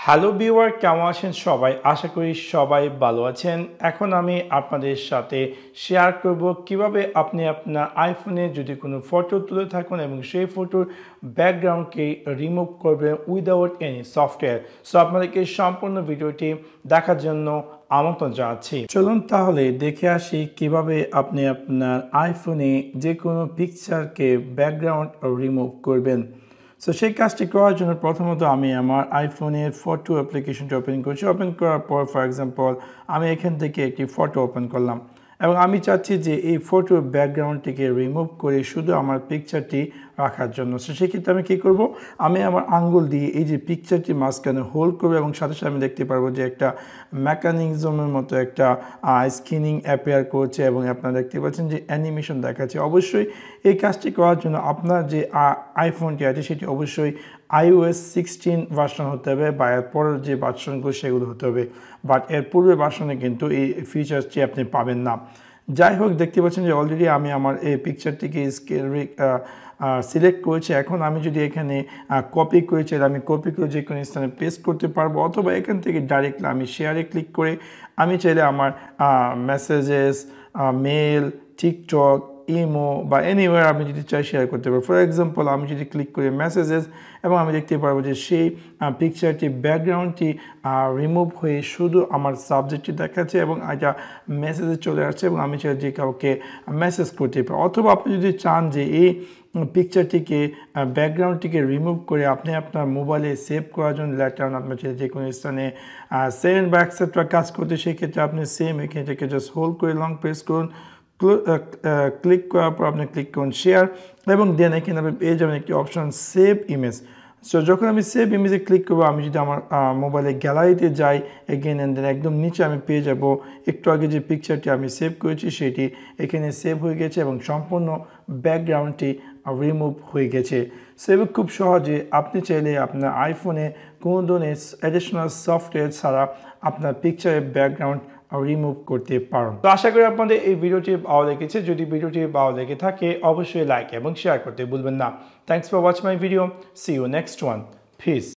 Hello viewer, কেমন আছেন সবাই? আশা করি সবাই ভালো আছেন। এখন আমি আপনাদের সাথে শেয়ার করব কিভাবে আপনি আপনার আইফোনে যদি কোনো ফটো তুলে থাকুন এবং সেই ফটোর ব্যাকগ্রাউন্ডকে রিমুভ করবেন উইদাউট এনি সফটওয়্যার। সো আপনাদেরকে সম্পূর্ণ ভিডিওটি দেখার জন্য আমন্ত্রণ জানাচ্ছি। চলুন তাহলে দেখে আসি কিভাবে আপনি আপনার আইফোনে যে কোনো পিকচারকে ব্যাকগ্রাউন্ড রিমুভ করবেন। সো সেই কাজটি করার জন্য প্রথমত আমি আমার আইফোনের ফটো অ্যাপ্লিকেশনটি ওপেন করছি। ওপেন করার পর ফর এক্সাম্পল আমি এখান থেকে একটি ফটো ওপেন করলাম এবং আমি চাচ্ছি যে এই ফটোর ব্যাকগ্রাউন্ডটিকে রিমুভ করে শুধু আমার পিকচারটি রাখার জন্য। সো সেক্ষেত্রে আমি কী করব, আমি আমার আঙ্গুল দিয়ে এই যে পিকচারটি মাঝখানে হোল্ড করবো এবং সাথে সাথে আমি দেখতে পারবো যে একটা মেকানিজমের মতো একটা স্ক্রিনিং অ্যাপিয়ার করছে এবং আপনারা দেখতে পাচ্ছেন যে অ্যানিমেশন দেখাচ্ছে। অবশ্যই এই কাজটি করার জন্য আপনার যে আইফোনটি আছে সেটি অবশ্যই iOS 16 ভার্সন হতে হবে বা এর পরের যে ভার্সনগুলো সেগুলো হতে হবে, বাট এর পূর্বে ভার্সনে কিন্তু এই ফিচার্সটি আপনি পাবেন না। যাই হোক, দেখতে পাচ্ছেন যে অলরেডি আমি আমার এই পিকচারটিকে সিলেক্ট করেছি। এখন আমি যদি এখানে কপি করে চাইলে আমি কপি করে যে কোনো স্থানে পেস্ট করতে পারবো, অথবা এখান থেকে ডাইরেক্টলি আমি শেয়ারে ক্লিক করে আমি চাইলে আমার মেসেজেস, মেল, টিকটক, ইমো বা এনিওয়ার আমি যদি চাই শেয়ার করতে পারবো। ফর এক্সাম্পল আমি যদি ক্লিক করি মেসেজেস এবং আমি দেখতে পারবো যে সেই পিকচারটি ব্যাকগ্রাউন্ডটি রিমুভ হয়ে শুধু আমার সাবজেক্টটি দেখাচ্ছে এবং এটা মেসেজে চলে আসছে এবং আমি চাই যে কাউকে মেসেজ করতে পারি। অথবা আপনি যদি চান যে এই পিকচারটিকে ব্যাকগ্রাউন্ডটিকে রিমুভ করে আপনি আপনার মোবাইলে সেভ করার জন্য লেটার আপনার যে কোনো স্থানে সেন্ড বা অ্যাকসেপ্ট কাজ করতে, সেক্ষেত্রে আপনি সেম এখান থেকে জাস্ট হোল্ড করে লং প্রেস করুন, ক্লিক করার পর আপনি ক্লিক করুন শেয়ার এবং দেন এখানে আপনি পেয়ে যাবেন একটি অপশন সেভ ইমেজ। সো যখন আমি সেভ ইমেজে ক্লিক করবো, আমি যদি আমার মোবাইলে গ্যালারিতে যাই এগেন অ্যান্ড দেন একদম নিচে আমি পেয়ে যাব একটু আগে যে পিকচারটি আমি সেভ করেছি সেটি এখানে সেভ হয়ে গেছে এবং সম্পূর্ণ ব্যাকগ্রাউন্ডটি রিমুভ হয়ে গেছে। সেভ খুব সহজে আপনি চাইলে আপনার আইফোনে কোনো ধরনের অ্যাডিশনাল সফটওয়্যার ছাড়া আপনার পিকচারের ব্যাকগ্রাউন্ড রিমুভ করতে পারেন। তো আশা করি আপনাদের এই ভিডিওটি ভালো লেগেছে। যদি ভিডিওটি ভালো লেগে থাকে অবশ্যই লাইক এবং শেয়ার করতে ভুলবেন না। Thanks for watch my video. See you next one. Piece.